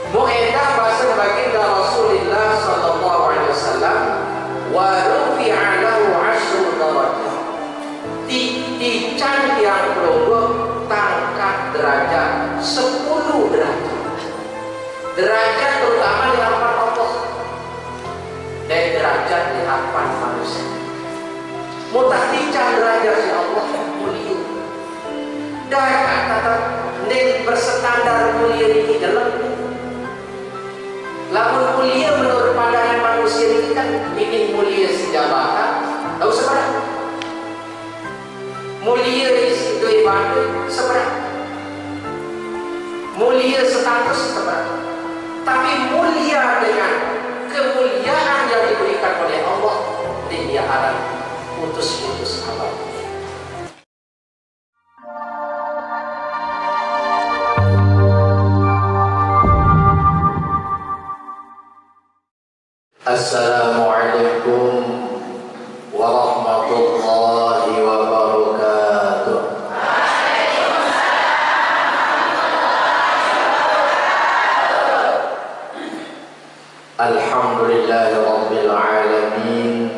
Mu'edah bahasa baginda Rasulullah sallallahu alaihi wasallam, wa rufi'a lahu 'ashru darajat. Dican yang pelonggok tangkat derajat 10 derajat. Derajat terutama di hadapan Allah dan derajat di hadapan manusia. Mutak dican derajat si Allah mulia. Dan kata nek berstandar mulia ini dalam lamun mulia menurut pandangan manusia ini kan ini mulia sejabatan, tahu seberapa? Mulia itu ibadah seberapa? Mulia status seberapa? Tapi mulia dengan kemuliaan yang diberikan oleh Allah, dia akan putus-putus abad. Assalamualaikum warahmatullahi wabarakatuh. Alhamdulillahi rabbil alamin.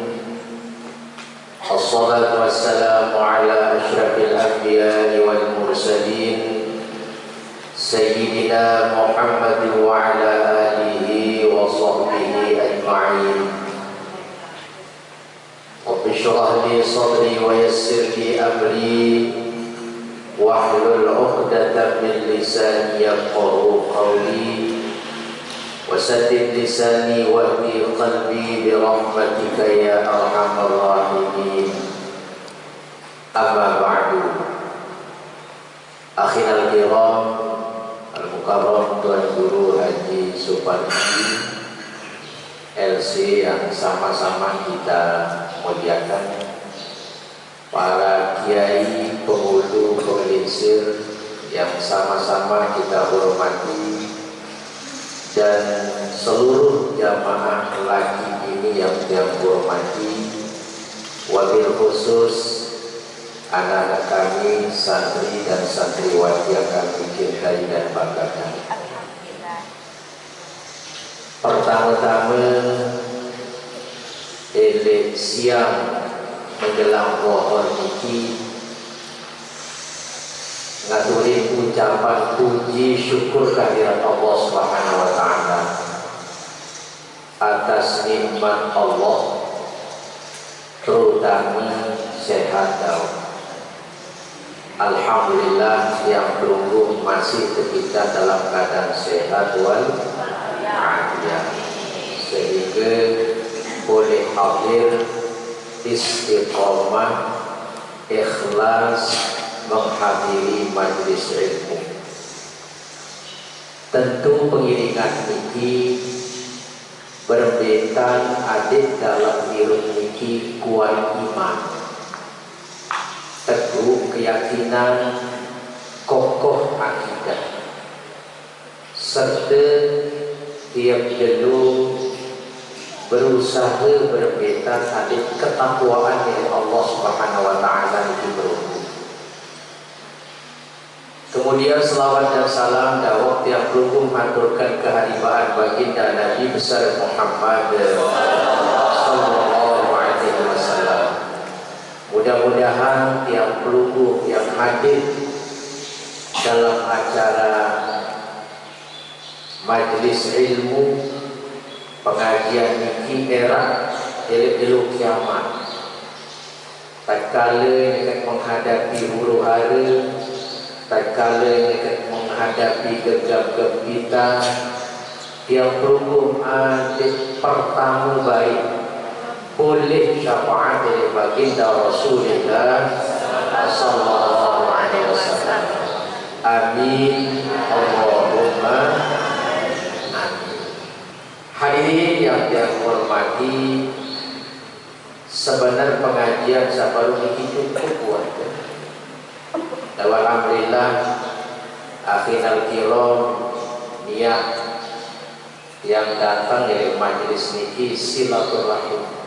Assalatu wassalamu ala asyrafil anbiya'i wal mursalin Sayyidina Muhammad wa ala alihi wa sahbihi ajma'in. Rabbi shrah li sadri wa yassir li amri wahlul 'uqdatam min lisani yafqahu qawli wasaddid lisani wahdi qalbi bi rahmatika ya arhamar rahimin. Amma ba'du. Akhirul kiram al-mukarram Tuan Guru Haji Supandi LC yang sama-sama kita muliakan, para kiai, penghulu, penglinsir yang sama-sama kita hormati, dan seluruh jamaah lagi ini yang kita hormati, wabil khusus anak-anak kami, santri dan santriwati yang kami cintai dan banggakan. Pertama-tama, elek siang menjelang pohon niki ngaturin ucapan puji syukur kehadirat Allah Subhanahu wa taala atas nikmat Allah, terutama sehat daun. Alhamdulillah yang beruntung masih kita dalam keadaan sehat wal afiat, sehingga boleh hadir istiqomah ikhlas menghadiri majlis ilmu. Tentu pengiringan ini berbetan adik dalam irung niki kuat iman, teguh keyakinan, kokoh akidah, serta tiap dulu berusaha berbetan adik ketakwaan dari Allah Subhanahu wa taala itu berhubung. Kemudian selawat dan salam dan waktu yang berhubung maturkan keharibaan baginda Nabi besar Muhammad sallallahu alaihi wasallam. Mudah-mudahan tiap pelunggu yang hadir dalam acara majlis ilmu pengajian niki era elok kiamat, tatkala dekat menghadapi huru hara, tatkala dekat menghadapi gegap gempita, tiap pelunggu adik pertama baik boleh syafaat dari baginda Rasulullah sallallahu alaihi wasallam. Amin Allahumma amin. Hadirin yang dihormati, sebenarnya pengajian sabaru ini cukup kuat. Alhamdulillah akhirul kiram niat yang datang dari majelis niki silaturahim.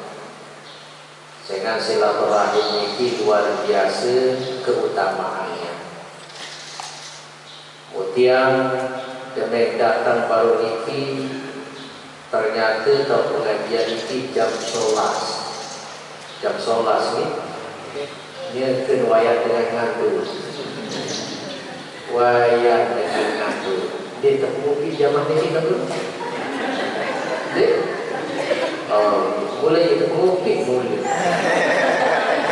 Dengan silaturahim ini luar biasa keutamaannya. Kemudian Demi datang baru niki, ternyata tau pengajian niki jam 11. Jam 11 ni, dia kena wayang dengan ngantuk. Wayang dengan ngantuk. Dia tak mungkin zaman niki ngantuk. Dia? Oh, boleh itu mungkin boleh.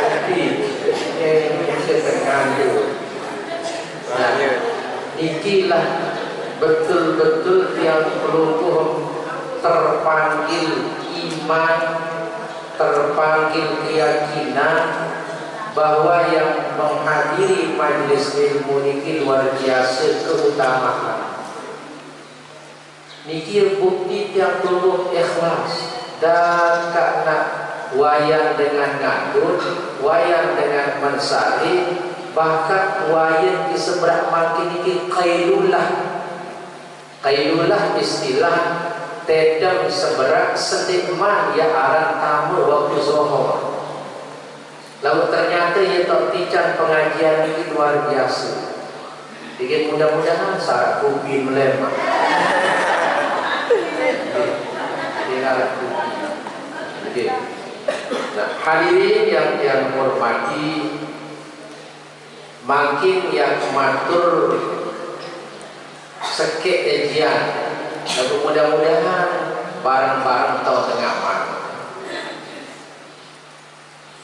Tapi, mungkin tergantung. Nah, ikilah betul-betul yang peluluh terpanggil iman, terpanggil keyakinan bahwa yang menghadiri majlis ilmu niki luar biasa keutamaan. Niki bukti yang tulus ikhlas dan karena wayang dengan ngatur, wayang dengan mensari, bahkan wayang di seberang makin ini qailulah. Qailulah istilah tedam seberang sedikman ya aran tamu waktu zuhur. Lalu ternyata ya tak tican pengajian ini luar biasa. Jadi mudah-mudahan saat kubi melemah. Jadi, nah, hadirin yang hormati, makin yang matur sekit ejian, lalu mudah-mudahan barang-barang tahu tengah mana.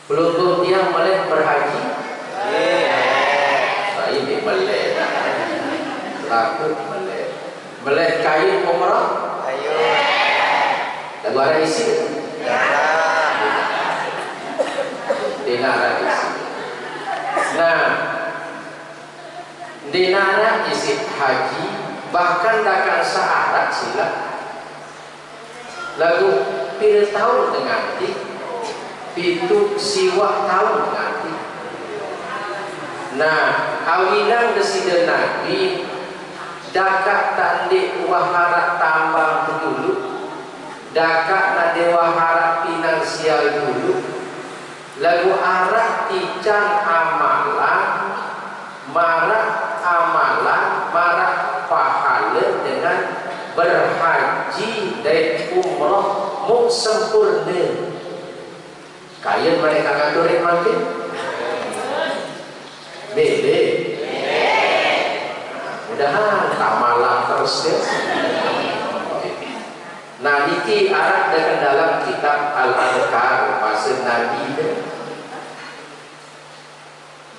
Belum dia melek berhaji. Saya ini melek, takut melek kayu umrah. Lagu ada isi. Dinara isi. Nah, dinara isi haji bahkan takkan syarat sila. Lagu pil tahun dengan itu siwak tahun dengan. Nah, awilan desida Nabi dakak tandik wahara tambang dulu. Dakak na dewa harap finansial dulu. Lagu arah tican amalan, marak pahala dengan berhaji dan umrah muk sempurna. Kaya mereka ngaturin makin bede. Mudahan amalan terus ya. Nah, ini arah dengan dalam kitab Al-Adhkar pasal Nabi.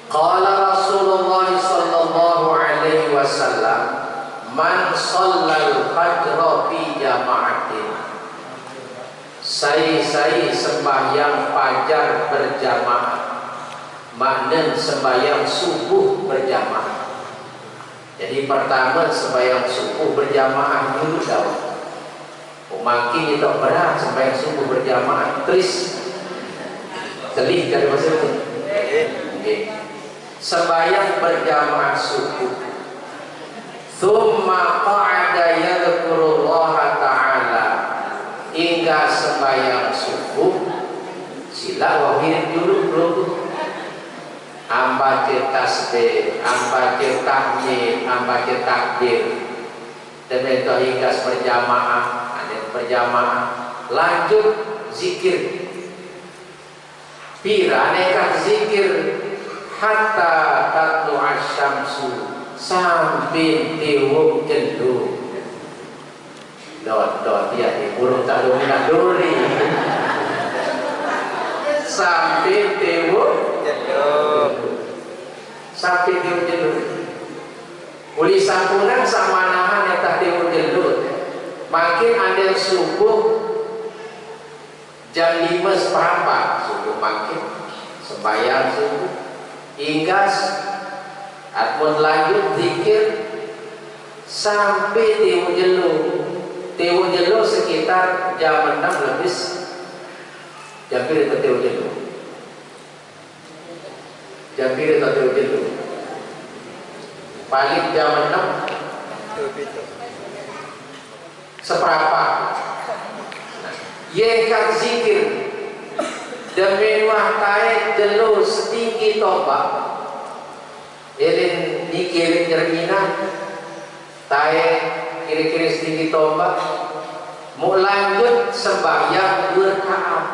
Qala Rasulullah sallallahu alaihi wasallam, man shallal fajra fi jama'atin. Saya sembahyang fajar berjamaah. Makna sembahyang subuh berjamaah. Jadi pertama sembahyang subuh berjamaah dulu dah. Makin itu berat sampai subuh berjamaah terus telih dari masa itu. Sembahyang berjamaah subuh. Thumma qa'ada yadhkurullah ta'ala. Hingga sembahyang subuh sila wahir dulu. Ambaca tasbih, ambaca tahmid, ambaca takbir. Demi itu hingga berjamaah lanjut zikir pira aneka zikir hatta tatlu asyamsu sampai tiwuk jendu dot dia di burung tak dominan duri sampai tiwuk jendu uli sampunan sama nahan yang tak tiwuk jendu. Makin ada subuh jam 5 seperempat subuh makin sembahyang subuh hingga atmun lanjut zikir sampai tiwu jelu sekitar jam 6 lebih jam pilih tiwu jelu paling jam 6 seperempat. Yekat zikir demi wahkai jelu setinggi tombak. Elin nikirin jermina tae kira-kira sedikit tombak, mau lanjut sembahyang 2 rakaat.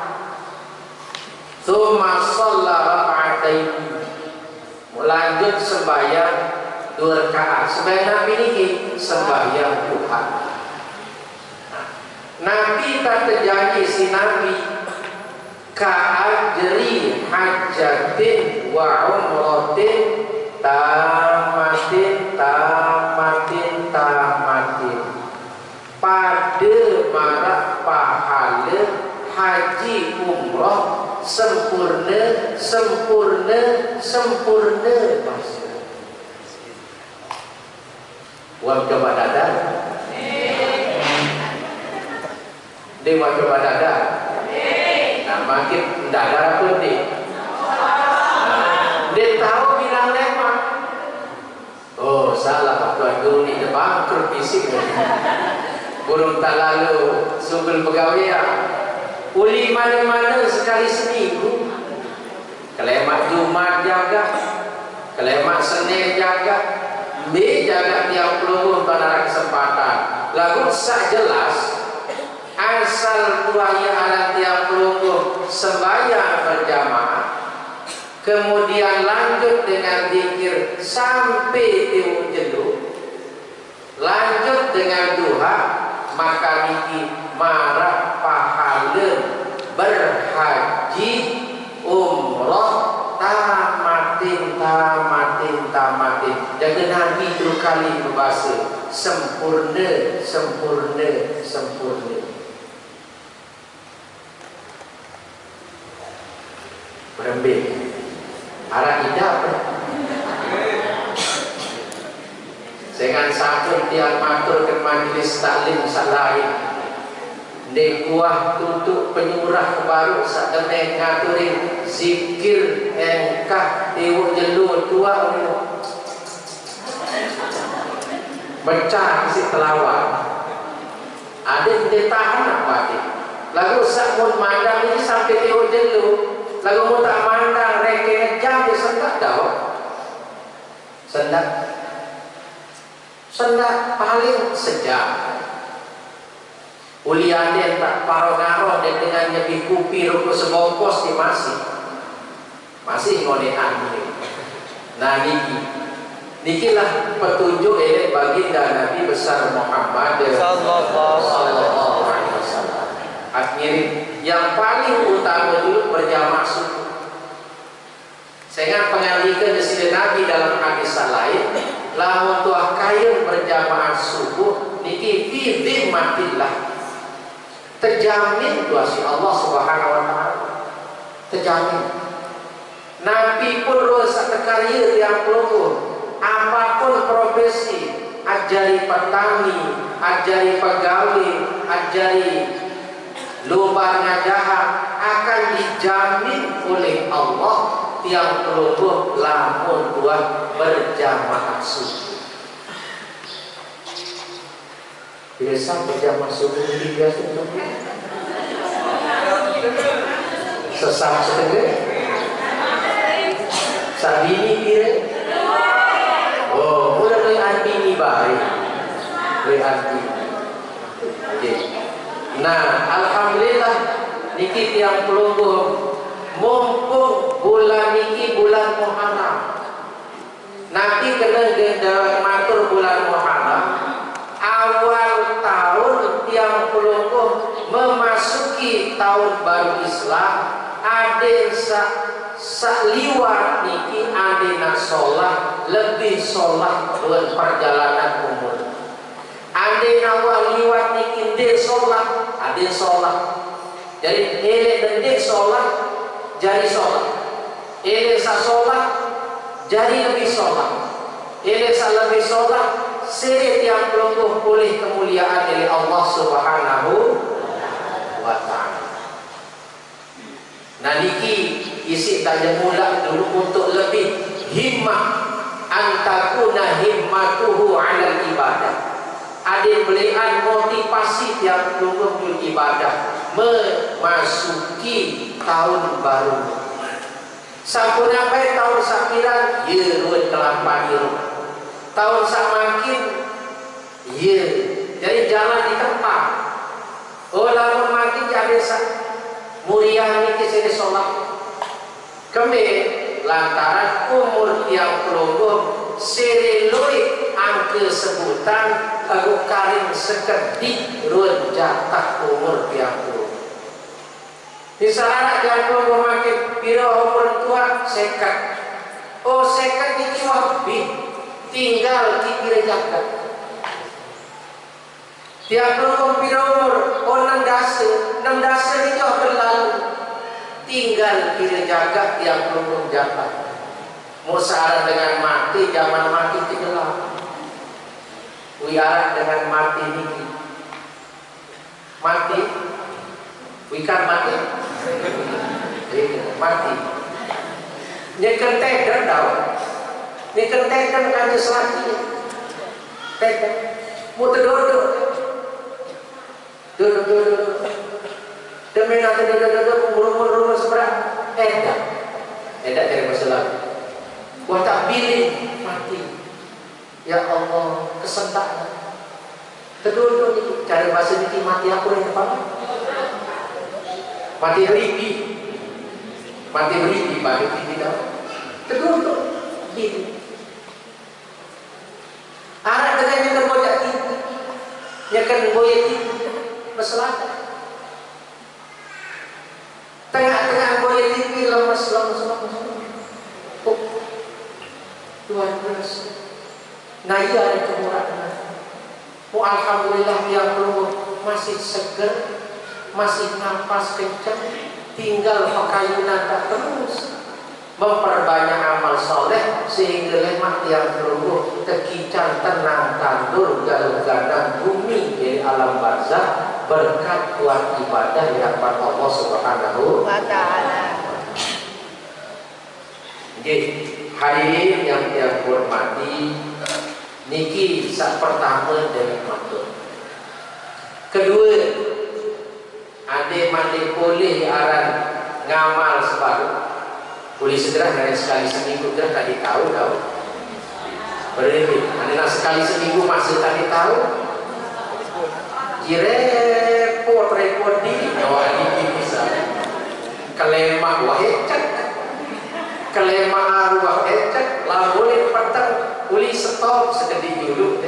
Tsumma shalla raka'atain. Mau lanjut sembahyang 2 rakaat. Sembahyang Nabi ini sembahyang duha. Nabi tak terjanji si Nabi ka'ajri hajjatin wa umratin tamatin pada marak pahala haji umrah sempurna maksud. Wah coba dadar. Dia mau coba dadar. Nah makin dadar pun dia. Dia tahu bilang lemak. Oh salah tuan guru ni bangkrut bisik. Burung tak lalu sumber pegawai. Uli mana-mana sekali seminggu. Kelemak Jumat jaga, kelemak Senin jaga, jaga tiap peluru pada kesempatan. Lagu sak jelas asal tuanya ada tiap peluru sembahyang berjamaah, kemudian lanjut dengan zikir sampai tiup jenuh, lanjut dengan duha, maka niki marah pahala berhaji umrah tamatin. Jaga Nabi itu kali berbahasa sempurna. Berembik arah hidap. Dengan satu tiap matur ke majlis taklim salain. Dek kuah tutup penyurah baru sak deneng ngaturin zikir engkah tiwuk jelur tua ni. Pecah si telawar. Ada dia tahan apa dia. Lagu sak mun mandang ini sampai tiwuk jelur. Lagu mun tak mandang reke jam dia sendak dah. Sendak paling sejam. Ulian dia tak paro-ngaro dia dengan nyepi kupi rukuk sebongkos dia masih ngolehan ni. Nah niki lah petunjuk baginda Nabi besar Muhammad sallallahu alaihi wasallam. Akhirnya yang paling utama dulu berjamaah subuh. Sehingga pengandikan dari Nabi dalam hadis lain, lamun tuah kain berjamaah subuh niki fi dhimmatillah. Terjamin kuasa Allah Subhanahu wa taala. Terjamin. Nabi pun rosak karya yang peluru. Apapun profesi, ajari petani, ajari pegawai, ajari lubang ngajahan akan dijamin oleh Allah tiang peluru lamun tuah berjamaah subuh. Biasa berjamaah subuh ini biasa subuh. Sesam setengah. Sabini kira. Oh, mudah beli anti ini baik. Beli anti. Okay. Nah, alhamdulillah niki tiang pelunggu mumpung bulan niki bulan Muharram. Nanti kena matur bulan Muharram. Awal tahun tiang pelunggu memasuki tahun baru Islam, ada liwat niki ada nak solat lebih solat dengan perjalanan umur. Ada nak liwat niki dia solat, ada solat. Jadi elek dan dia solat, jadi solat. Elek sa solat, jadi lebih solat. Elek sa lebih solat, setiap pelungguh pulih kemuliaan dari Allah Subhanahu wa ta'ala. Nah niki isi tanya mula dulu untuk lebih himmah antakuna himmatuhu ala ibadah. Ada belian motivasi tiap pelungguh beribadah memasuki tahun baru. Sampun sampai tahun sakiran ye ruwet kelampan ye. Tahun samakin ye Jadi jalan di tempat. Oh lamun mati jadi mulia niki sini sholat. Kembe lantaran umur yang pelungguh sereloi angke sebutan aku karing sekedik ruang jatah umur yang pelungguh. Misalnya yang pelungguh makin pira umur tua sekat. Oh sekat niki wabih tinggal kikira jaga. Tiap pelungguh pira umur oh 6 dasa ini jauh berlalu. Tinggal kira jaga yang belum jaga. Musarat dengan mati zaman mati tenggelam. Wiarat dengan mati niki. Mati. Wikan mati. Mati. Nyekan tekan tau. Nyekan tekan kaca selaki. Tekan. Muter duduk. Duduk. Demi nanti duduk umur seberapa? Edak dari masalah. Wah tak pilih mati. Ya Allah kesentak. Kedua ini cari bahasa ini mati aku yang apa? Mati ribi. Mati ribi bagi tidak. Kedua ini. Anak dengan yang terbojak tinggi, yang akan boyak tinggi, masalah. Tengah-tengah boya tinggi lemas. Oh, Tuhan beres. Nah iya ada kemurahan. Oh alhamdulillah yang belum masih seger, masih nafas kencang, tinggal pakaian tak terus. Memperbanyak amal soleh sehingga lemah yang terungguh kekican tenang tandur galuh-gadang bumi dari alam barzah berkat kuat ibadah yang Allah Subhanahu wa Ta'ala. Jadi hadirin yang dia hormati, niki sak pertama dari matur. Kedua, ade mandi boleh aran ngamal sebaru. Boleh segera dari sekali seminggu dah tadi tahu. Berarti anda sekali seminggu masih tadi tahu. Repot di bisa kelemak wahecek kelemak wahecek lah boleh petang boleh stop sedikit dulu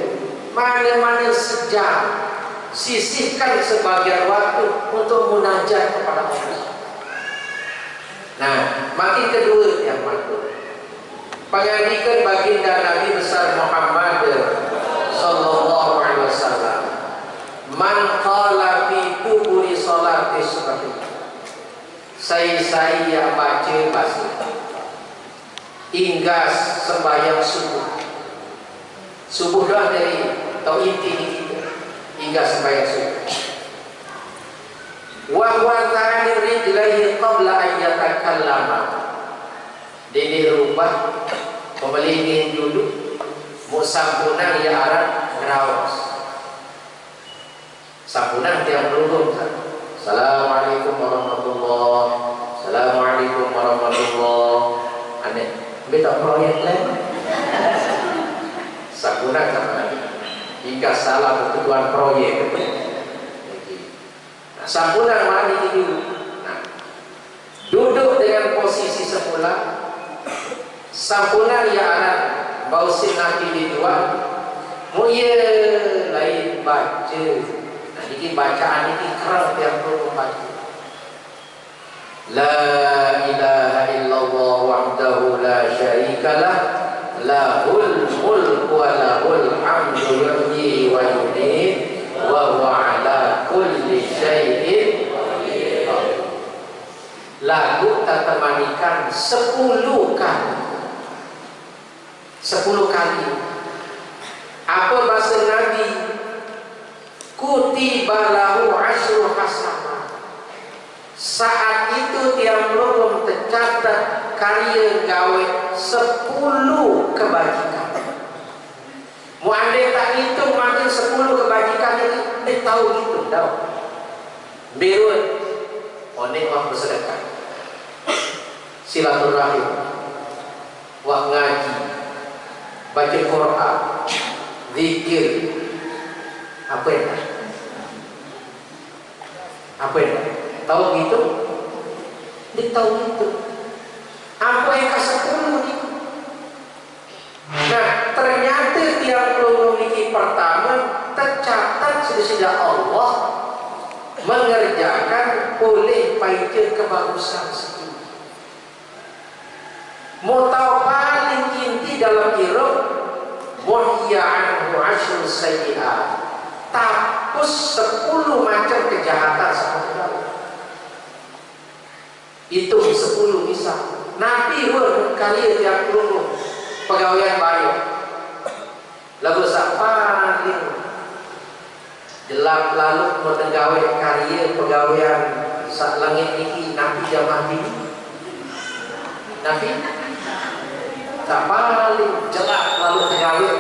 mana sejam sisihkan sebagian waktu untuk munajat kepada Allah. Nah makin kedua yang matur pengandikan baginda Nabi besar Muhammad sallallahu alaihi wasallam, man qala fi kuburi salati subhi, saya yang baca hingga sembahyang subuh dah dari atau inti kita hingga sembahyang subuh. Wa huwa ta'ani rijlaihi qabla an yatakallama, dini rubah pembelingin dulu musampunang ya arah raus sampunan tiang berhubung. Assalamualaikum warahmatullahi wabarakatuh. Assalamualaikum warahmatullahi wabarakatuh. Aneh beta proyek lain sampunan sama jika salah ketujuan proyek. Nah, sampunan mana ini dulu. Nah, duduk dengan posisi semula sampunan ya anak bau sinati di dua muye lain baca. Ini bacaan ini kerap yang perlu baca. La ilaha illallah wahdahu la syarikalah lahul mulku wa lahul hamdu yuhyi wa yumiit wa huwa ala kulli syai'in qadir. Lagu tertemanikan 10 kali. 10 kali. Apa bahasa Nabi? Kutiba lahu asyru hasanah. Saat itu tiang belum tercatat karya gawe 10 kebajikan. Mu andai tak itu makin 10 kebajikan itu dia tahu gitu tahu. Berun onek wah bersedekah, silaturahim, wah ngaji, baca Quran, zikir, Apa ya? Apa ya? Tahu gitu? Dia tahu gitu. Apa yang ke-10 nih? Nah, ternyata tiap peluru niki pertama tercatat sudah Allah mengerjakan oleh paija kebagusan seperti. Mau tahu paling inti dalam irob muhya'anhu asyur sayyi'at, tapus 10 macam kejahatan seperti itu. Itu 10 misal. Nabi pun kali tiap peluru pegawaian bayu lalu paling gelap lalu menegawai karya pegawaian saat langit ini Nabi jamaah ini Nabi tak paling jelak lalu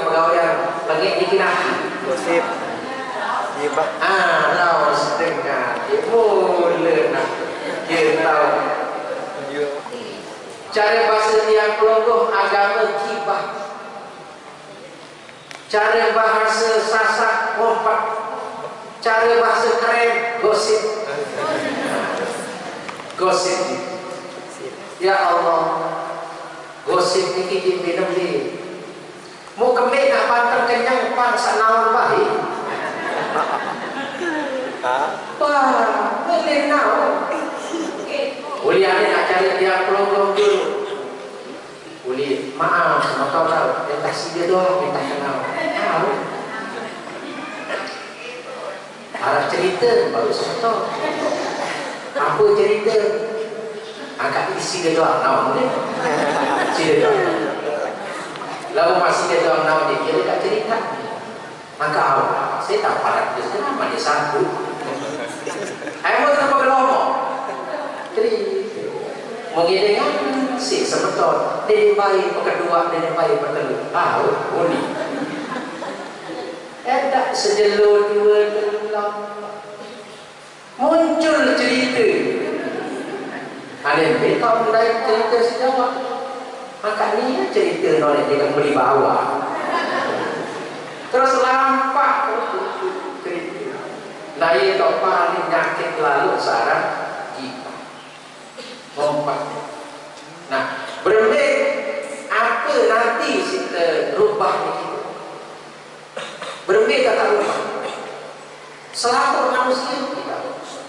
pegawaian langit ini Nabi gosip gibah tahu setengah boleh nak kita tahu cara bahasa yang pelongoh agama gibah, cara bahasa sasak kompak, cara bahasa keren gosip. Gosip. Ya Allah, gosip ni kita minum ni. Mau kembali nak pantang kenyang pang sanawan baik. Wah, boleh nak. Boleh ada nak cari dia pelongoh dulu. Boleh, maaf sama kau tahu. Yang kasih dia doang, minta kenal. Tahu. Arah cerita baru sama tahu. Apa cerita? Angkat isi dia doang, naon dia. Isi dia doang. Lalu masih dia doang naon dia, dia tak cerita. Maka awak, saya tak padat dia. Kenapa dia sanggup? Saya mau kenapa berlomok? Mungkin dengan si sebetul dia baik kedua dia baik pertelu boleh tak sejelur dua terulang muncul cerita ada mereka mulai cerita sejawat maka ni cerita nolak dia beri bawah terus lampak cerita naik tak paling nyakit lalu sekarang lompat. Nah, berembik apa nanti kita rubah begitu? Berembik kata rubah. Selaku manusia kita,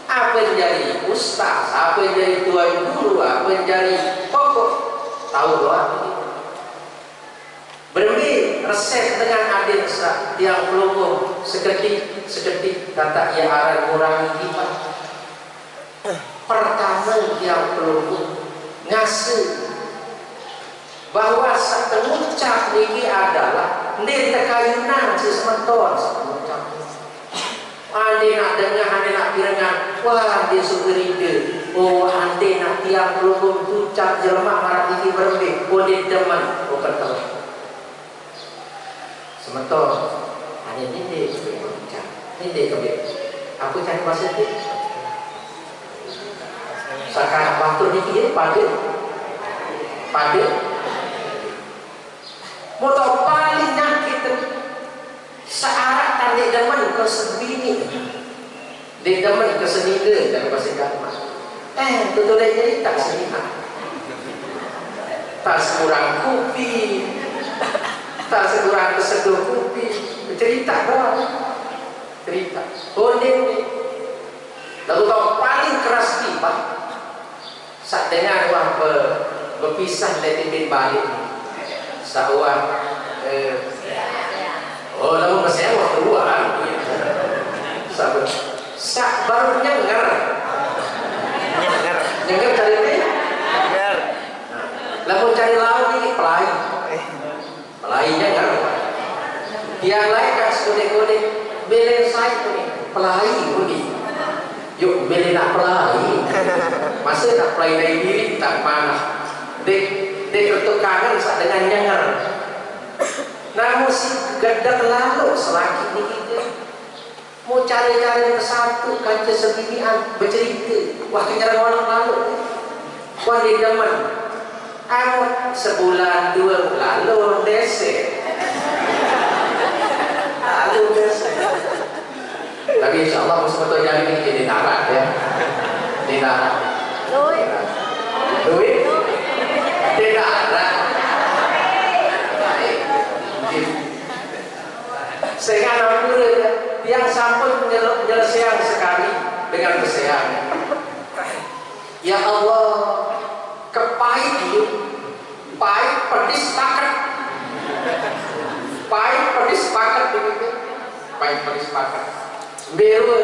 apa yang jadi ustaz, apa yang jadi tuan guru, apa yang jadi pokok, tahu doa begitu. Berembik resep dengan adil yang pelongoh seketik kata ia aran kurangi hibah. Pertama yang perlu ngasih bahwa setemucap ini adalah ini tekayunan sesementon setemucap ande nak dengar ande nak pirengan wah dia suka rida ande nak tiang pelukung tucap jelmak marah tinggi berembik dia deman kata sementon ande ini dia suka mengucap ini dia kebik apa cari bahasa itu sekarang waktu ni dia pada motor paling nyakit searah tanda demen ke sebini dia demen ke senida dalam bahasa agama betul dia jadi tak senida tak sekurang kopi tak sekurang keseduh kopi cerita doang cerita boleh lalu tahu paling keras tiba saat dengar orang berpisah dari timbin balik seorang lalu masih orang kedua saat baru nyengar cari dia lalu cari laut ini pelai nyengar yang lain kan sekode-kode belen saya pelai ini yuk beli nak pelai masa nak pelai dari diri tak panah dek ketukangan saat dengan nyengar namun si gedek lalu selaki ni kita mau cari-cari ke satu kaca sebinian bercerita wah kenyarang orang lalu wah dia demen sebulan 2 lalu desa lalu desa Tapi insya Allah betul jadi ini jadi darat ya. Di darat. Duit. Tidak ada. Sehingga alhamdulillah yang sampun menyelesaikan sekali dengan kesehatan. Ya Allah, kepahit hidup, pahit pedis paket, pahit pedis paket begitu, pahit pedis paket. Beru,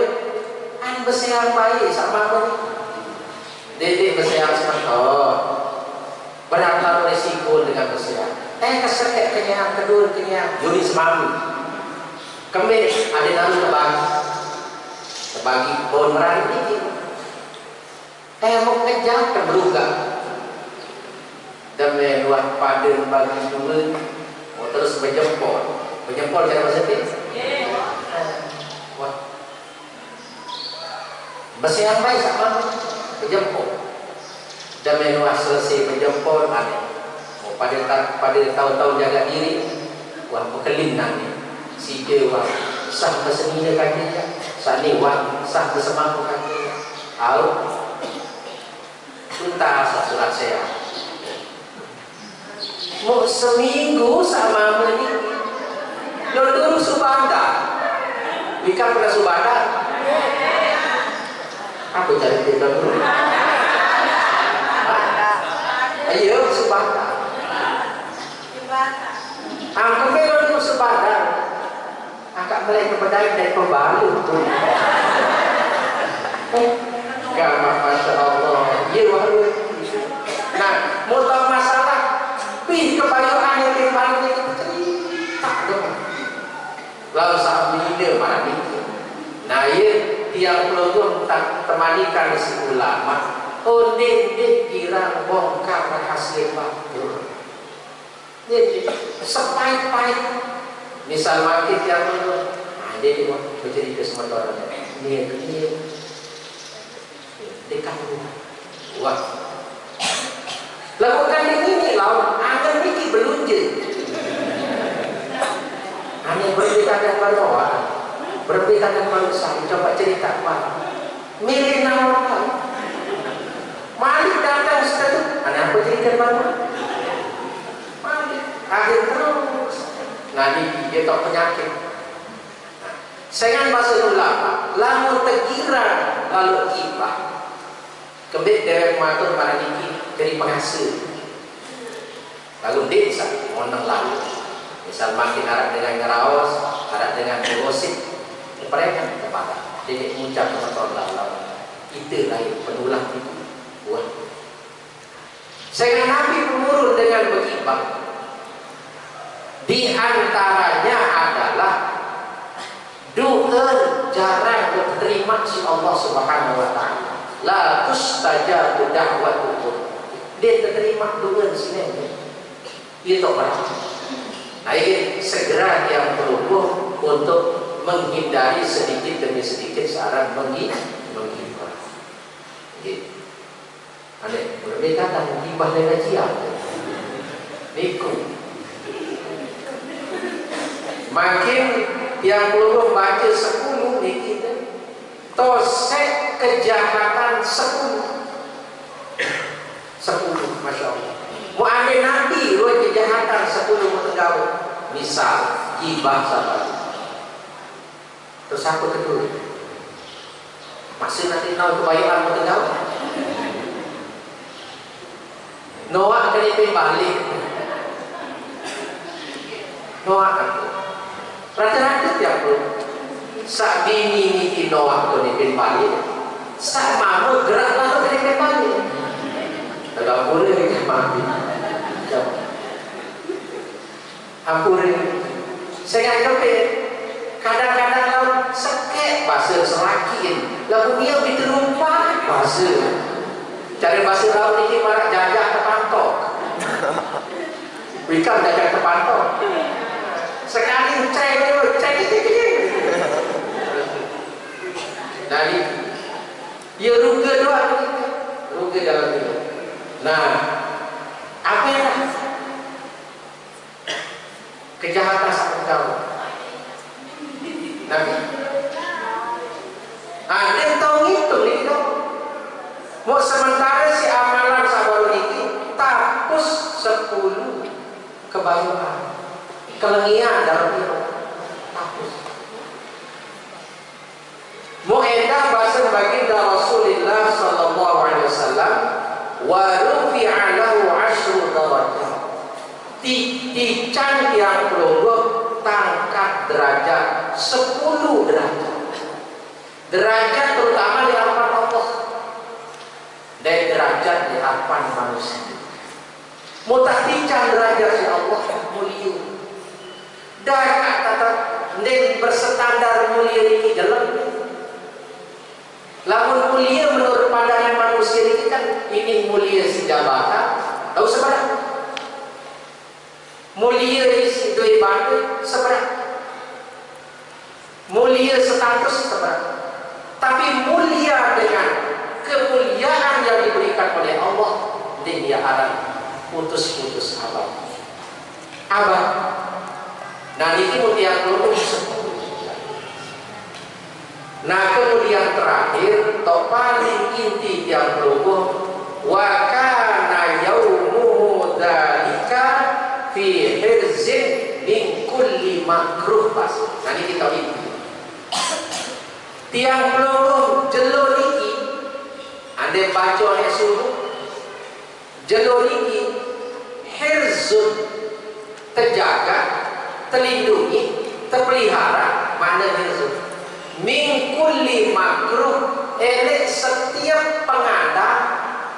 an berseang baik sama aku. Dedek berseang sebentar, berapa resiko dengan berseang. Kesekek kenyang, kedua kenyang, juri semalu. Kemis ada nama terbagi pohon merah ini. Mau kejar keberuga. Dan luar pada bagi dulu, mau terus menjempol cara bahasa ini. Wah, bahasa yang baik sama menjempol. Dan luar selesai menjempol ada. Mau pada tahun-tahun jaga diri, wah bekelin nanti. Si dewa sah berseninya kakinya, saniwan sah bersemangku kakinya. Au, tuntas surat saya. Mau seminggu sama ini, dulu subanda, Wika pernah subanda. Apa cari kita dulu? Ayo subanda. Angkat dulu subanda. Agak mulai kebedai dari pembalu tuh. Gambar Masya Allah. Ya waduh. Nah, mau tahu masalah pih kebayaan yang paling itu cerita dong. Lalu saat ini mana nih? Nah, ya tiang peluru temanikan si ulama. Oh, dia kira bongkar rahasia batur. Dia sepait-pait. Misal makin yang dulu, ada di mana bercerita semua orang ini kecil, dekat rumah, wah. Lakukan ini lawan, agar ini belunje. Hanya berbeda dengan baroa, berbeda dengan manusia. Coba cerita apa? Milih nama Malik datang setelah, ada apa cerita baru? Malik, akhir terus. Nanti dia tak penyakit. Dengan bahasa ulama, lalu terkira lalu ibah. Kembali dewek matur mana niki dari penghasil. Lalu desa monang lalu. Misal makin harap dengan ngeraos, harap dengan gosip, mereka kepada. Jadi mengucap kepada Allah. Itu lain penulang itu. Wah. Sehingga Nabi mengurut dengan begibah. Di antaranya adalah doa jarang diterima si Allah Subhanahu wa taala. La tustajabu da'watukum. Dia terima doa di sini. Itu berarti. Nah, ini segera yang berhubung untuk menghindari sedikit demi sedikit saran menghibah. Gitu. Ada berbeda dengan hibah dan kajian. Niku. Makin yang belum baca 10 nih kita tosek kejahatan 10 Masya Allah. Mau ambil Nabi lu kejahatan 10 menegau. Misal gibah sahabat. Terus apa kedua? Masih nanti tahu kebayaan menegau. Noah kena balik. Noah aku. Rata-rata tiap puluh sak bini ni Noah tu ni balik sak mamu gerak lalu kena balik tak boleh kita mati ampun saya kata kadang-kadang lalu sekek bahasa serakin lalu dia diterumpak bahasa cari bahasa lalu ni marak jajak terpantok bukan jajak terpantok sekali cek Jadi dia ruga doang ruga dalam itu. Nah, apa yang kejahatan sangat jauh. Nabi Mau sementara si amalan sabar ini tapus 10 kebayuan kelengian dalam hidup tapus. Mau edah bahasa baginda Rasulullah sallallahu alaihi wasallam wa rufi'a lahu 10 darajat. Tican yang pelungguh tangkat derajat 10 derajat. Derajat terutama di hadapan Allah dan derajat di hadapan manusia. Mutahtican derajat si Allah mulia. Dan kata nek berstandar mulia ini dalam. Lamun mulia menurut pandangan manusia ini kan ini mulia si jabatan, tahu sebenarnya. Mulia si doi batu sebenarnya. Mulia status sebenarnya. Tapi mulia dengan kemuliaan yang diberikan oleh Allah, dia akan putus-putus abad. Abad. Nah ini mulia dulu disebut. Nah kemudian terakhir atau paling inti yang berhubung wa kana yaumuhu dzalika fi hirzin min kulli makruh pas. Nah ini kita inti. Tiang peluru jelo niki ande baca oleh suruh jelo niki hirzun terjaga, terlindungi, terpelihara. Mana hirzun? Min kulli makruh, elek setiap pengada,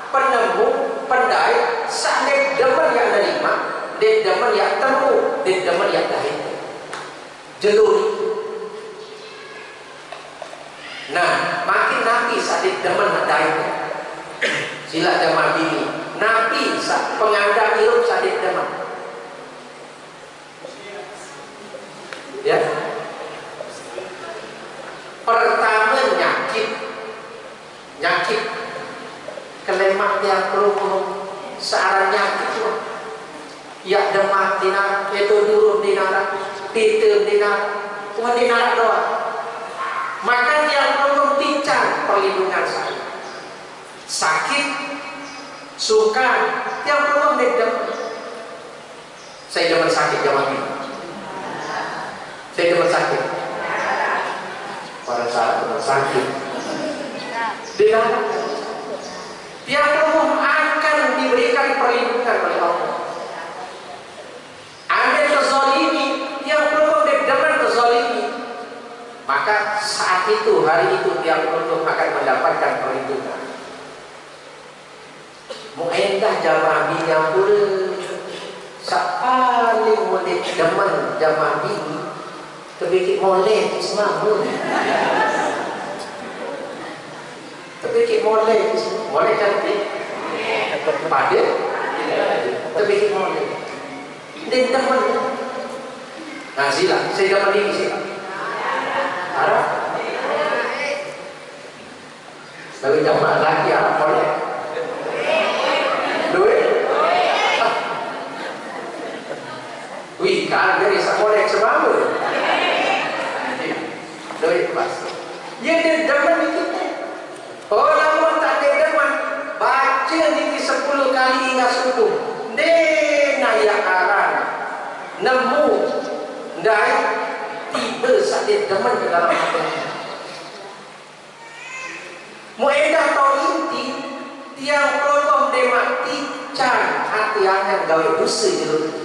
penemu, pendai, saat demen yang nerima, dek demen yang temu, dek demen yang dahil. Jelur. Nah, makin nabi saat dek demen dahil. Sila jamaah bini. Nabi saat pengada hirup saat dek demen. Ya. Pertama nyakit kelemak yang perlu searah nyakit ya demak dinar itu durun dinar titem dinar wah dinar doang. Maka yang perlu bincang perlindungan saya sakit suka yang perlu medem. Saya jangan sakit jangan ini saya jangan sakit pada saat sakit dengan tiap umum akan diberikan perlindungan oleh Allah. Anda terzalimi, tiap umum dengan terzalimi, maka saat itu hari itu tiap umum akan mendapatkan perlindungan. Muendah jamaah bini yang boleh paling boleh demen jamaah bini terbikin molek semua terbikin molek cantik pada terbikin molek dan teman. Nah sila saya dapat ini sila harap tapi jamaah lagi harap molek duit wih kan dari molek semua duit pas ya dia demen kita. Oh namun tak ada demen baca niki 10 kali ingat subuh dena ya aran nemu ndai tiba saat dia demen ke dalam hati. Muedah tau inti tiang pelotong demati can hati angan gawe dosa jeruk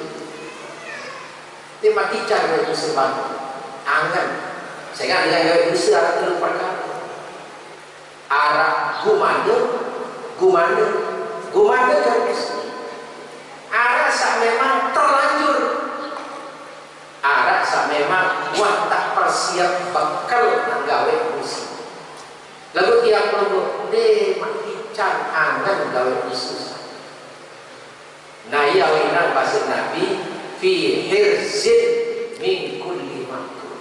demati can gawe dosa bang angan sehingga dengan gawe dosa ada telur perkara arah gumanda kan arah sak memang terlanjur arah sak memang wah tak persiap bakal gawe dosa lalu tiap peluru de makican angan gawe dosa. Nah iya winang bahasa Nabi fi hirzin min kulli makruh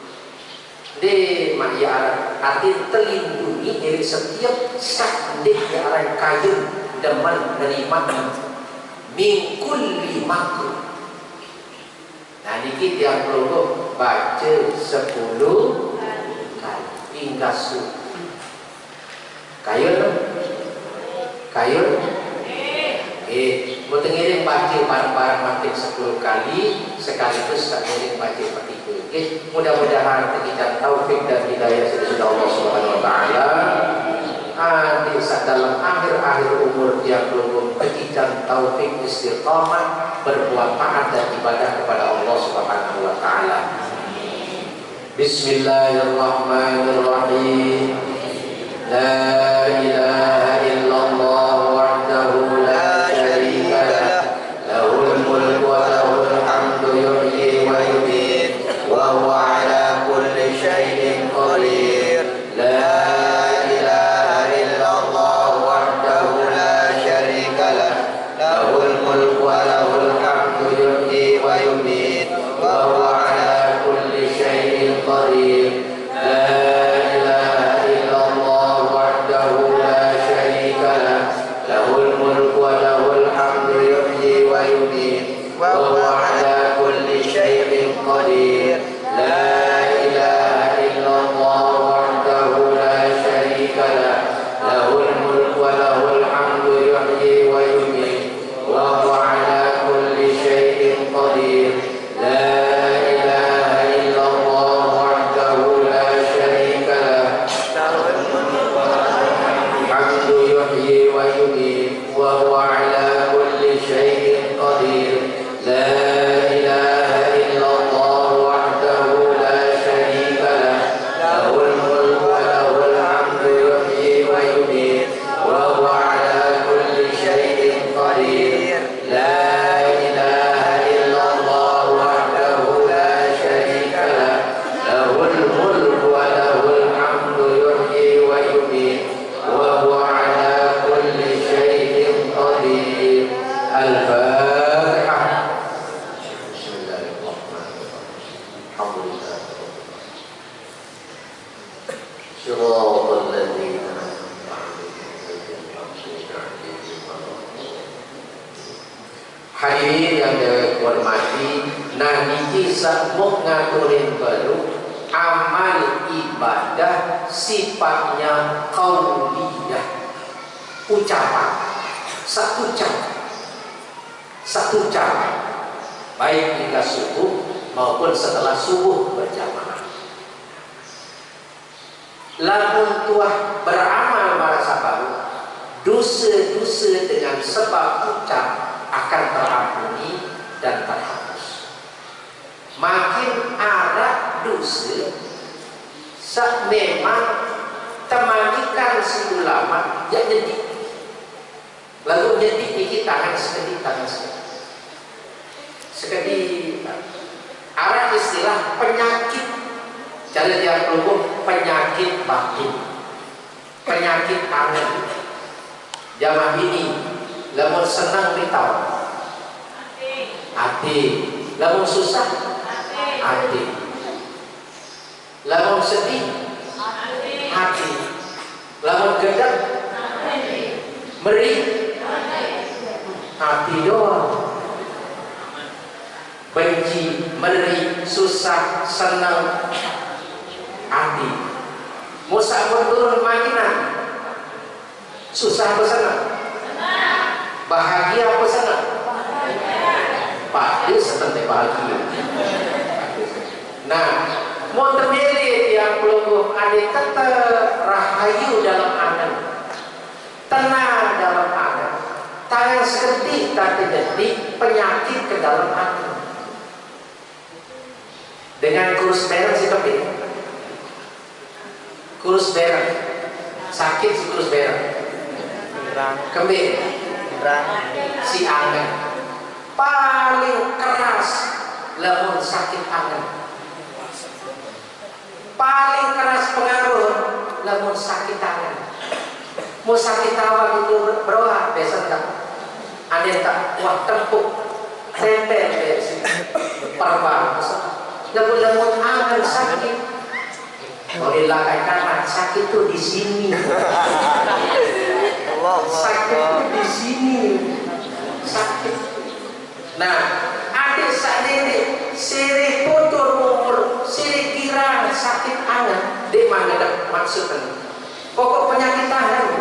de maya arti terlindungi dari setiap sakit yang arah kayu demen menerima min kulli makruh. Nah niki tiap peluru baca 10 kali hingga subuh kayu Kayun? Mau tengiring baca barang-barang makin 10 kali sekaligus tak ngiring baca petiku. Mudah-mudahan kita taufik dan hidayah dari Allah Subhanahu wa taala. Di saat dalam akhir-akhir umur yang belum kita taufik istiqamah berbuat taat dan ibadah kepada Allah Subhanahu wa taala. Bismillahirrahmanirrahim. La ilaha illallah wahdahu la syarika lah, lahul mulku wa lahul hamdu yuhyi wa yumiit wa huwa ala kulli syai'in qadir. La ilaha illallah wahdahu la syarika lah, lahul mulku wa lahul hamdu yuhyi wa yumiit wa huwa ala kulli syai'in qadir. Hadirin yang dihormati, nah niki sakmuk ngaturin baru amal ibadah sifatnya qauliyah, ucapan, satu ucapan, baik hingga subuh maupun setelah subuh berjamaah. Lamun tuah beramal marasa baru, dosa-dosa dengan sebab ucap akan terampuni dan terhapus. Makin ada dosa, memang temanikan si ulama yang jadi, lalu jadi pikir tangan sekedi arah istilah penyakit, cara dia keluar penyakit batin, penyakit tangan. Zaman ini lamun senang ditau hati, lamun susah hati, lamun sedih hati, lamun gedeg meri hati doang. Benci, meri, susah, senang hati. Musa turun mainan, susah apa senang? Bahagia apa senang? Pasti setentu bahagia. Nah, mau temeli yang belum ada tetap rahayu dalam anak, tenang dalam anak, tangan seketik tak detik penyakit ke dalam anak. Dengan kurus merah si keping, kurus merah, sakit si kurus merah, kembing, si angan, paling keras lamun sakit angan, paling keras pengaruh lamun sakit angan. Mau sakit awal itu berolah biasa tak, ada tak wah tempuk, tempel si perban. Lamun angan sakit, boleh lakai kanan sakit tuh di sini, sakit tuh di sini, sakit. Nah, adik sadede sirih putur umur, sirih kirang sakit angan, di mana maksudnya? Pokok penyakit tahan.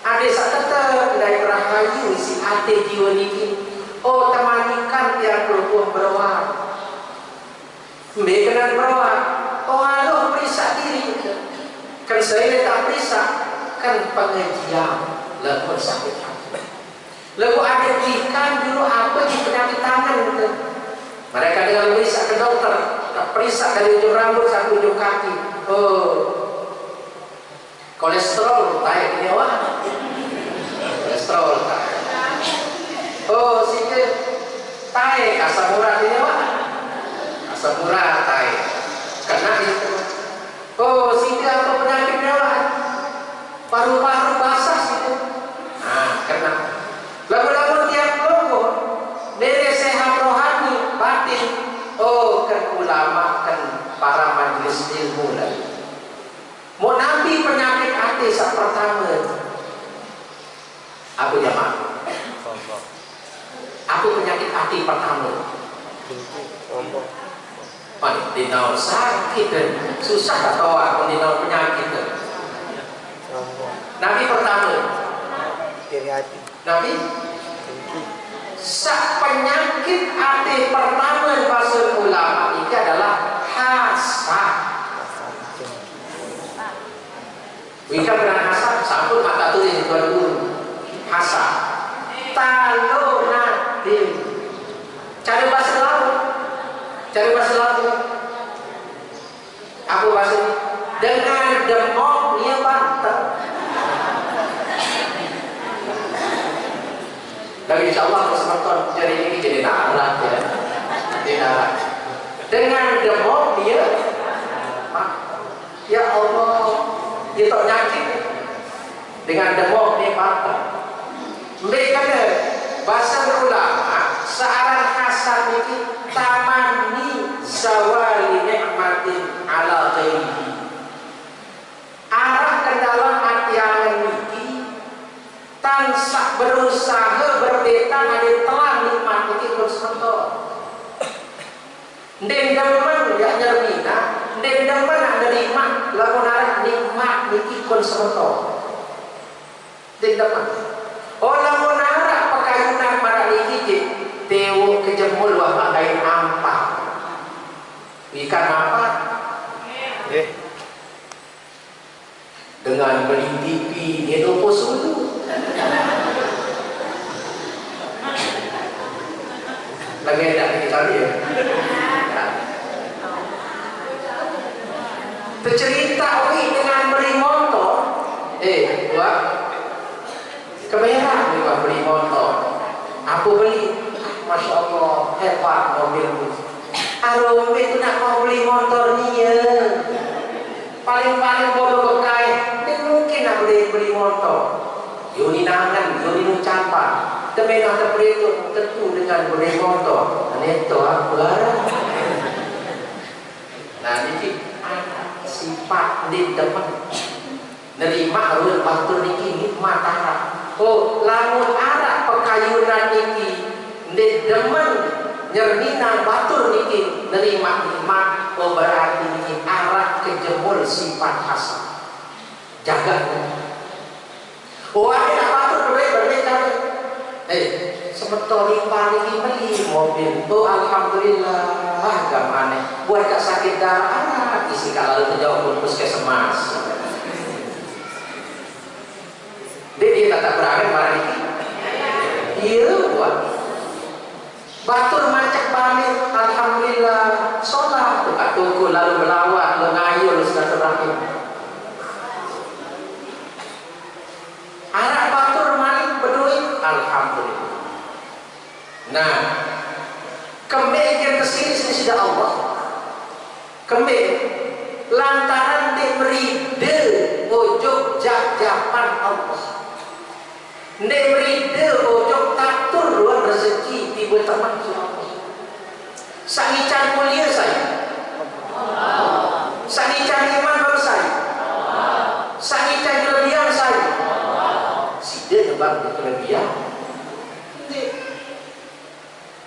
Adik sadede dari rahayu si ate jiwa niki. Oh temanikan tiang kelukuh berawal. Mekenan berawal. Oh halo periksa diri. Kan saya tak periksa. Kan pengajian. Lalu sakit hati. Lalu ada ikan dulu apa di penyakit tangan gitu. Mereka dengan periksa ke dokter. Periksa dari ujung rambut sampai ujung kaki. Oh kolesterol naik ini wah. Kolesterol naik. Oh sini naik asam urat ini wah. Asam urat naik. Kena itu. Oh sini apa penyakitnya wah? Paru-paru basah situ. Nah kena. Lalu tiap kelompok dari sehat rohani batin. Oh kan ulama kan para majelis ilmu lagi. Mau nabi penyakit hati saat pertama. Aku jamaah. Aku penyakit hati pertama. Dinau sakit dan susah tahu aku dinau penyakit. Nabi pertama. Nabi sak penyakit hati pertama bahasa ulama ini adalah hasad. Wika benar hasad, sampun mata tulis tuan guru. Hasad, talo nadim. Cari bahasa laut, cari bahasa laut. Aku bahasa ini dengan demok dia banter. Dan insya Allah kesempatan jadi ini jadi narak ya, tidak. Dengan demok dia, ya Allah. Dia tak nyakit dengan demam dia patah. Mereka bahasa ulama searang hasad ini tamani zawali nikmatin ala ghairihi. Arah ke dalam hati yang ini tansak berusaha berbeda ada telah nikmat ini konsentor. Dendaman ya nyermina, dendaman nak nerima lalu narah nikmat niki konservator. Dendaman. Oh lalu narah pakaian marah niki tewo kejemul wah pakai ampak. Ikan apa? Dengan beli TV dia dopos dulu. Lagi ada kita dia. Bercerita dengan beli motor, buat kemerah juga beli motor. Aku beli, masya Allah hebat mobilku. Arum itu nak mau beli motor ni ya. Paling bodoh bekai, dan mungkin nak beli motor. Yuni nangan, yuni nucapan. Kemerah terperhitung tentu dengan beli motor. Itu aku larang. Nah ini sifat di depan nerima harus batur niki nikmat arah. Oh lamun arah pekayunan niki di depan nyermina batur niki nerima nikmat. Oh berarti niki arah kejemul sifat hasad. Jaga. Oh ada batur berbeda. Sebetul paling beli mobil. Oh alhamdulillah gamane. Buat gak sakit darah isi kalau terjauh pun puskesmas. Dia tak berani marah ini. Iya buat. Batur macet balik. Alhamdulillah. Sholat buka toko lalu melawat, mengayul silaturahim. Anak batur malik berduit. Alhamdulillah. Nah, kembali kesini sudah Allah. Kembali lantaran diberi ojok jak-japan Allah. Diberi ojok tatur luar rezeki tiba teman Allah. Sangican mulia saya. Sangican iman baru saya. Sangican kelebihan saya. Sida nebang kelebihan.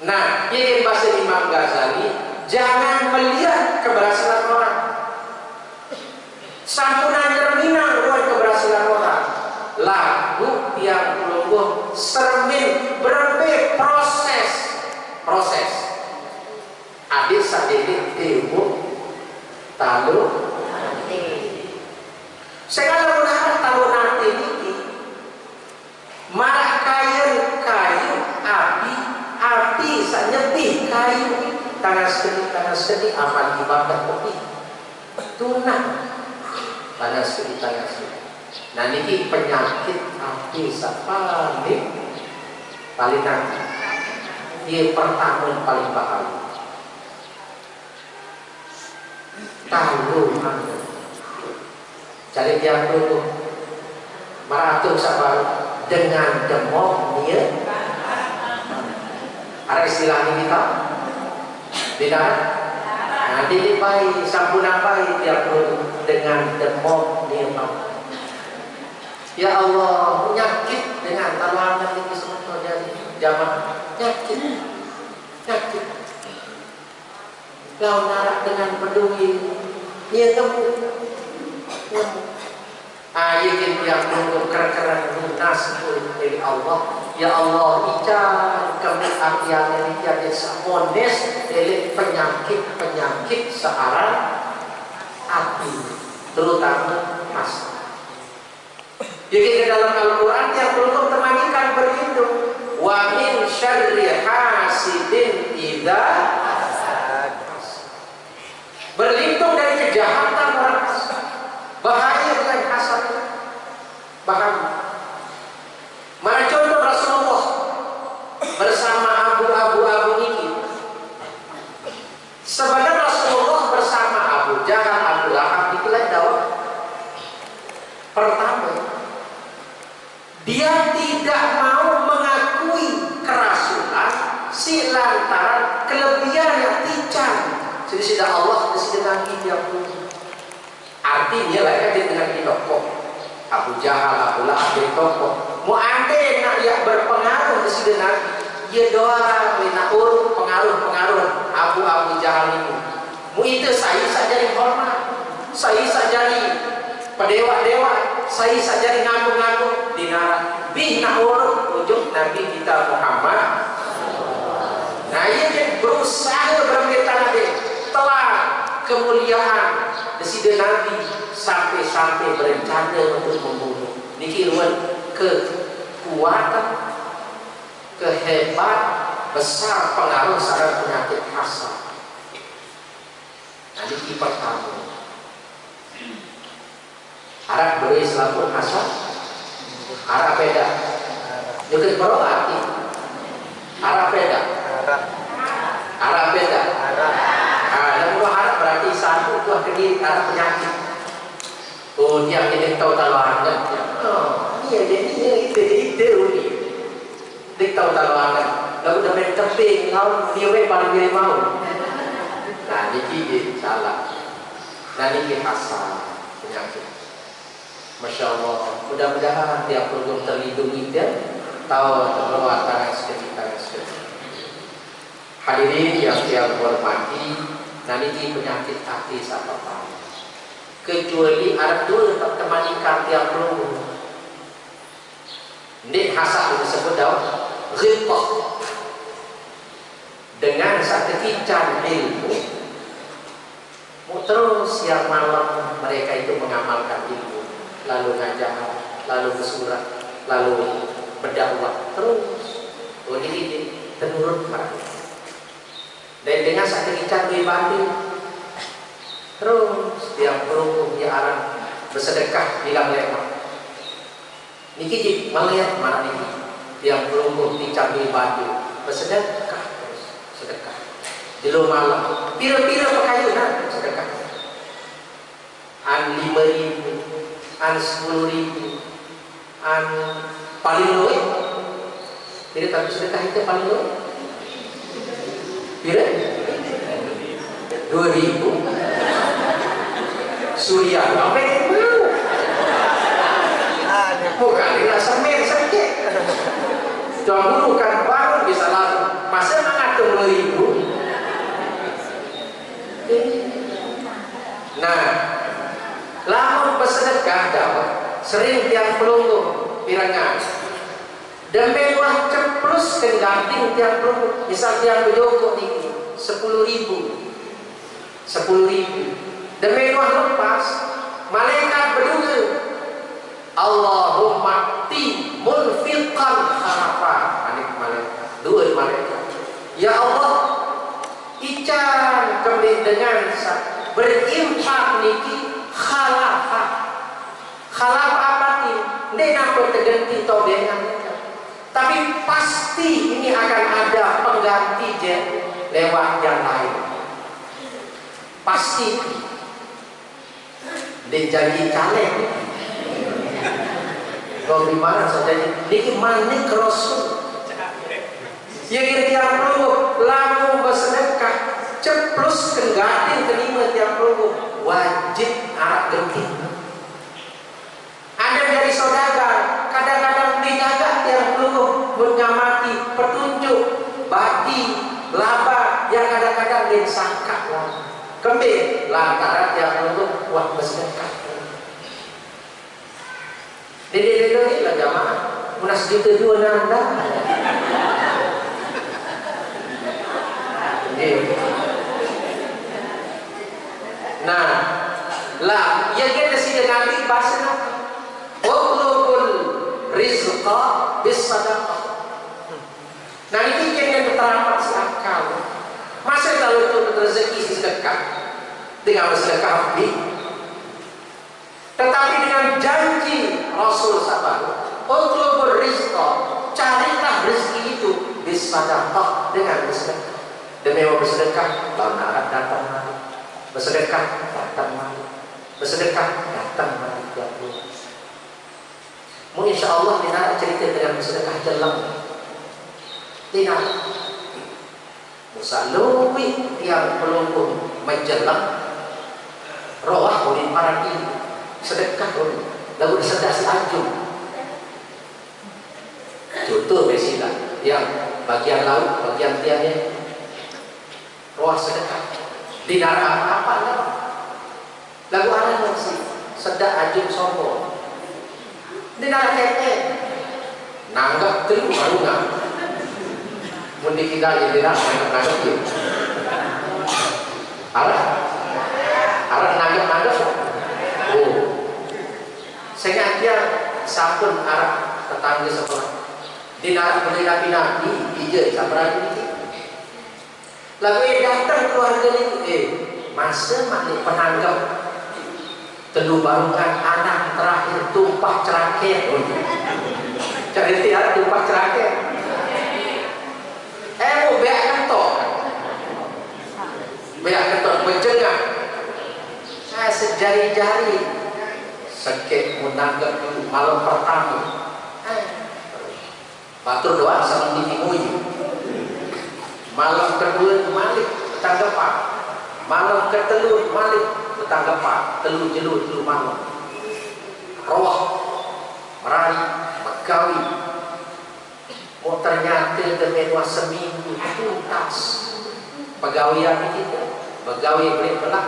Nah, ini bahasa Imam Ghazali, jangan melihat keberhasilan orang. Sampunan terminal buat keberhasilan orang. Lagu yang pelungguh sermin berbe proses adik sadelik debu talu segala mudah talu nanti ini marak kayu api sanyepi kayu tangan sedih amal ibadah kopi tunang tangan sedih. Nah ini penyakit api paling nanti dia pertama paling bahaya tahu mana cari dia dulu meratur sabar dengan demok dia ada istilahnya kita tidak. Nah dilipai sampunapai dia dulu dengan demok dia ya Allah penyakit dengan talangan ini semua dari zaman nyakit kau narak dengan peduli dia kamu yakin yang menunggu keran lunas dari Allah ya Allah ikan kami akhirnya ini jadi samones dari penyakit searah hati terutama mas. Jadi ke dalam Al-Quran yang belum temanikan berlindung wa min syarri hasidin idza berlindung dari kejahatan orang bahaya dengan hasad bahkan mana contoh Rasulullah bersama Abu ini sebenarnya Rasulullah bersama Abu Jahal Abu Lahab itulah dakwah pertama dia tidak mau mengakui kerasulan si lantaran kelebihan yang ticang. Jadi sudah Allah dengan dia pun. Artinya mereka dengan tokoh Abu Jahal, Abu Lahab tokoh. Mau ande nak dia berpengaruh dengan dia doa minaur pengaruh Abu Jahal ini. Mu itu saya saja hormat, saya saja pedewa-dewa, saya saja ngaku-ngaku dinara bina urut ujung Nabi kita Muhammad. Nah ini berusaha berminta Nabi telah kemuliaan deside Nabi sampai berencana untuk membunuh. Niki ruan kekuatan kehebat besar pengaruh sadar penyakit hasad. Nah niki pertama Arab beri selalu hasad Arab beda juga berarti Arab beda dan Arab berarti satu buah kediri Arab penyakit dia tidak tahu taluan dia tahu taluan lalu dah main keping lalu dia paling mau nah ini salah nah ini hasad penyakit. Masya Allah, mudah-mudahan tiap program terlindungi dan tahu terbawa tangan sedikit. Hadirin yang saya hormati, nanti penyakit hati siapa tahu. Kecuali ada dua temanikan tiap program. Ini hasad disebut daun ghibah. Dengan satu kican ilmu, terus yang malam mereka itu mengamalkan ilmu. Lalu ngajar, lalu bersurat, lalu berdakwah terus. Ini menurut mereka. Dan dengan satu ikat pribadi terus dia perlu arah bersedekah bilang lewat. Niki melihat mana ini dia perlu ikat pribadi bersedekah terus sedekah. Di luar malam, pira-pira pakaian sedekah. An 5.000 an 10.000 an paling luwih tidak tapi sedekah itu paling luwih pira 2.000 Surya apa yang mau bukan tidak semen saja dulu kan baru bisa langsung masa mengatur 10.000 nah lamun bersedekah dapat sering tiang pelunggu pirangan Demi wah ceprus keganting tiang peluru. Misal tiang bejoko ni 10.000. 10.000. Demi wah lepas, malaikat berdoa, Allahumma ti munfiqan khalafa. Malaikat. Doa malaikat. Ya Allah, ican kami dengan berimpak niki khalafa. Khalafa apa ni? Dia nak terganti tau dengan. Tapi pasti ini akan ada pengganti je lewat yang lain. Pasti. Dia jadi caleg. Kau di mana saja? Dia mana Rasul? Ya kira-kira perlu lalu bersedekah, ceplus kengganti terima tiap perlu wajib arak genting. Ada dari saudara kadang-kadang dijaga tiap perlu mengamati petunjuk bati laba yang kadang-kadang disangka kembali lantaran tiap perlu buat bersedekah. Dede ini lah jamaah munas gitu dua nanda. Nah, lah, ya kita sih nanti bahasa utlubul rizqa bis sadaqah. Nah ini yang teramat akal. Masa kalau itu rezeki sedekah dengan bersedekah lebih. Tetapi dengan janji Rasul sahabat, utlubul rizqa, carilah rezeki itu bis sadaqah dengan bersedekah. Demi bersedekah, tahun Arab datang mari. Bersedekah, datang mari. Bersedekah, datang mari. Mungkin insya Allah tidak cerita dengan bersedekah jelang. Tidak. Musa lebih yang pelungkung menjelang. Roh oleh para ini. Sedekah oleh. Lalu disedasi ajung. Contoh presiden yang bagian laut, bagian tiangnya. Roh sedekah dinar apa lagu ada masih sedak ajung sombong dinar kete nanggap telu marunga mundi kita jadi nanggap dia arah nanggap oh sengaja sampun arah tetangga sekolah dinar napi ije sabarang ini. Lalu datang keluarga itu, masa makhluk penanggap telu barungan anak terakhir tumpah ceraket. Cari tiara tumpah ceraket. Mau beak ketok. Beak ketok menjengah. Saya sejari-jari sakit menanggap dulu malam pertama. Batur doa sama ditimui. Malam kedua malik tetanggepan, malam ketelur malik tetanggepan, telur jelur malam. Roh merari, megawi. Oh ternyata demi 2 seminggu tuntas pegawaian kita, pegawai beli pelak.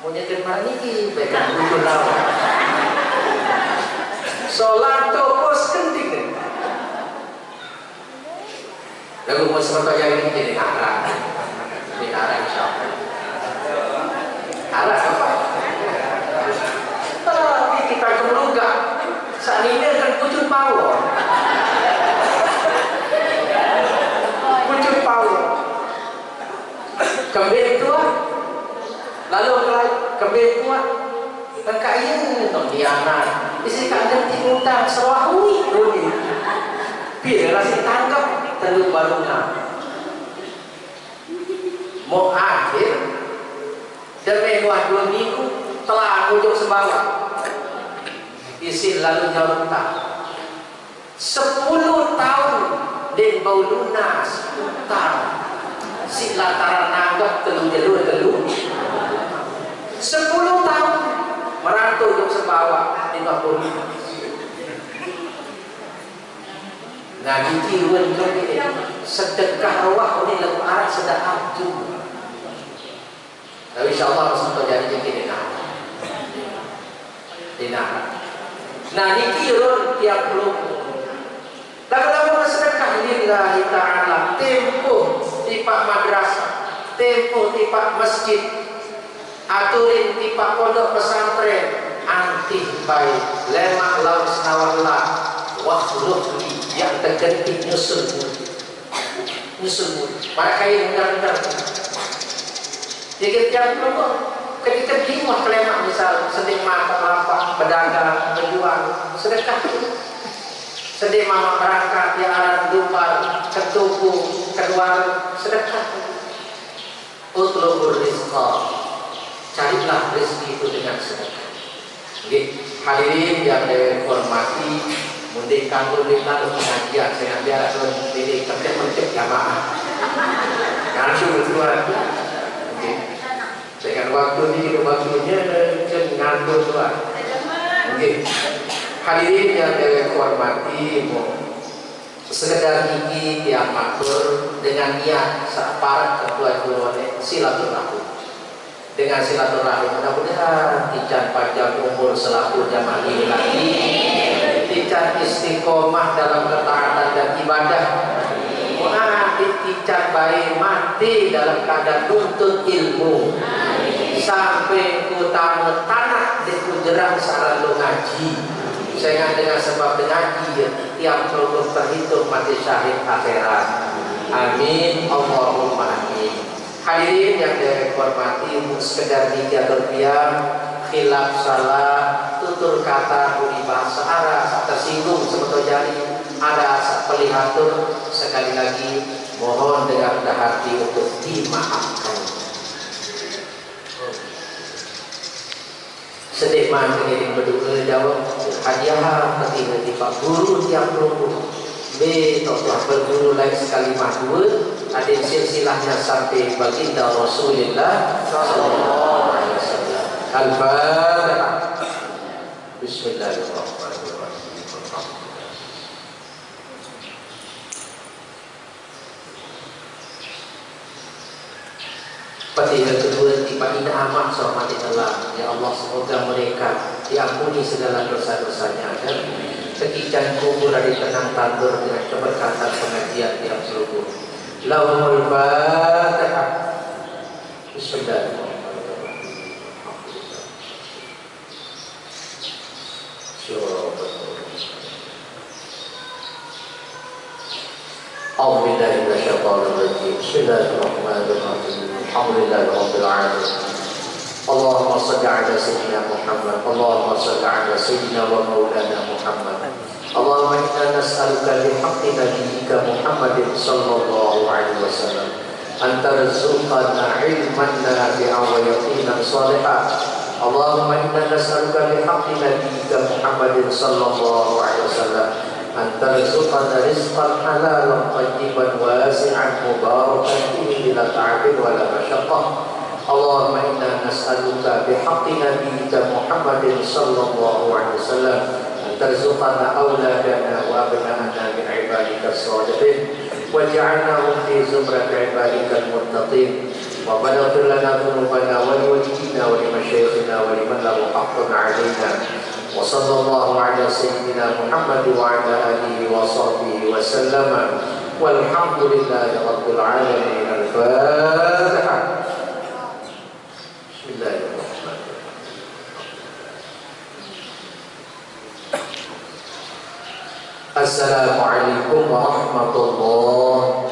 Mau nyetir mana ni? Baikkan bujuk lawan. Solat topos kenting. Lalu mau sementara yang ini jadi arah insya Allah. Arah apa? Tapi kita kemeluga saat ini akan pucuk power. Pucuk power. Kembali tua. Lalu kembali tua. Kekayaan untuk dianak. Isi kandang timutang serahui. Biarlah si tangkap. Telur barungan mau akhir demi 2 minggu telah ujung sebawah isi lalu nyaluntak 10 tahun dan bau lunas utang si lantaran nanggap telur 10 tahun merantau ujung sebawah di bau lunas. Nah, dikiruan kami sedekah roh ini lagu arah sedekah juga. Tapi insya Allah harus terjadi jadi dinar. Nah, dikiruan tiap belum Lagu-lagu sedekah lillahi ta'ala, tempo tipak madrasah, tempo tipak masjid, aturin tipak pondok pesantren, antih baik lemak laut senawallah wakhlukli yang tergentik nyusulmu para kaya benar-benar jadi yang belum ketika dimah kelemak misal sedih mata lapak pedagang penjual sedekah sedih mama berangkat ya alat dumpar ketubuh kedua sedekah utlubur rizqa carilah rezeki itu dengan sedekah. Hadirin yang dihormati, mudik kanggo lalu pengajian saya biar ini kerja mencek jamaah. Langsung keluar. Dengan waktu ini waktunya ngantuk keluar. Hadirin yang dihormati, sekedar iki tiap matur dengan niat saat ketua keluarga silaturahmi. Dengan silaturahmi mudah-mudahan ican panjang umur selaku jamaah ini lagi, ican istiqomah dalam ketaatan dan ibadah, ican baik mati dalam keadaan nuntut ilmu sampai ku tanah di kujerang sarang ngaji saya dengan sebab ngaji tiap produk terhitung mati syahid akhirat. Amin Allahumma amin. Hadirin yang dihormati, sekedar nijatul qiyam khilaf salah tutur kata budi bahasa arah tersinggung sebetulnya ada pelihatur sekali lagi mohon dengan rendah hati untuk dimaafkan. Sedih mah mengirim berdua jawab hadiah ketika Pak Guru tiap guru B tokoh berguru lain sekali dua ada silsilahnya sampai baginda Rasulullah sallallahu alaihi wasallam. Al-Fatihah. Bismillahirrahmanirrahim. Fatihah kedua tiba indah amat sormati Allah. Ya Allah, semoga mereka diampuni segala dosa-dosanya dan sekian kubur dari tenang tandur dengan keberkatan pengajian yang seluruh. Lahumul Fatihah. Bismillahirrahmanirrahim. A'udzubillahi minasyaitonir rajim. Bismillahirrahmanirrahim. Alhamdulillahi rabbil alamin. Allahumma shalli ala sayyidina Muhammad. Allahumma shalli ala sayyidina wa maulana Muhammad. Allahumma inna nas'aluka bihaqqi nabiyyika Muhammadin sallallahu alaihi wasallam an tarzuqana ilman nafi'an wa yaqinan shalihan. Allahumma inna nas'aluka bihaqqi nabiyyika Muhammadin sallallahu alaihi wasallam an tarzuqana rizqan halalan tayyiban wasi'an mubarakan fihi bila ta'abin wa la masyaqqah. Allahumma inna nas'aluka bihaqqi nabiyyika Muhammadin sallallahu alaihi wasallam tarzuqana auladana wa abna'ana min ibadika as-salihin waj'alnahum fi zumrati ibadika al-muttaqin wa baghfir lana dhunubana wa liwalidina wa limashayikhina wa liman lahu haqqun 'alaina wa sallallahu ala sayyidina Muhammad wa ala alihi wa sahbihi wa sallama walhamdulillahi rabbil alamin. Al-Fatihah. Bismillahirrahmanirrahim. Assalamualaikum warahmatullahi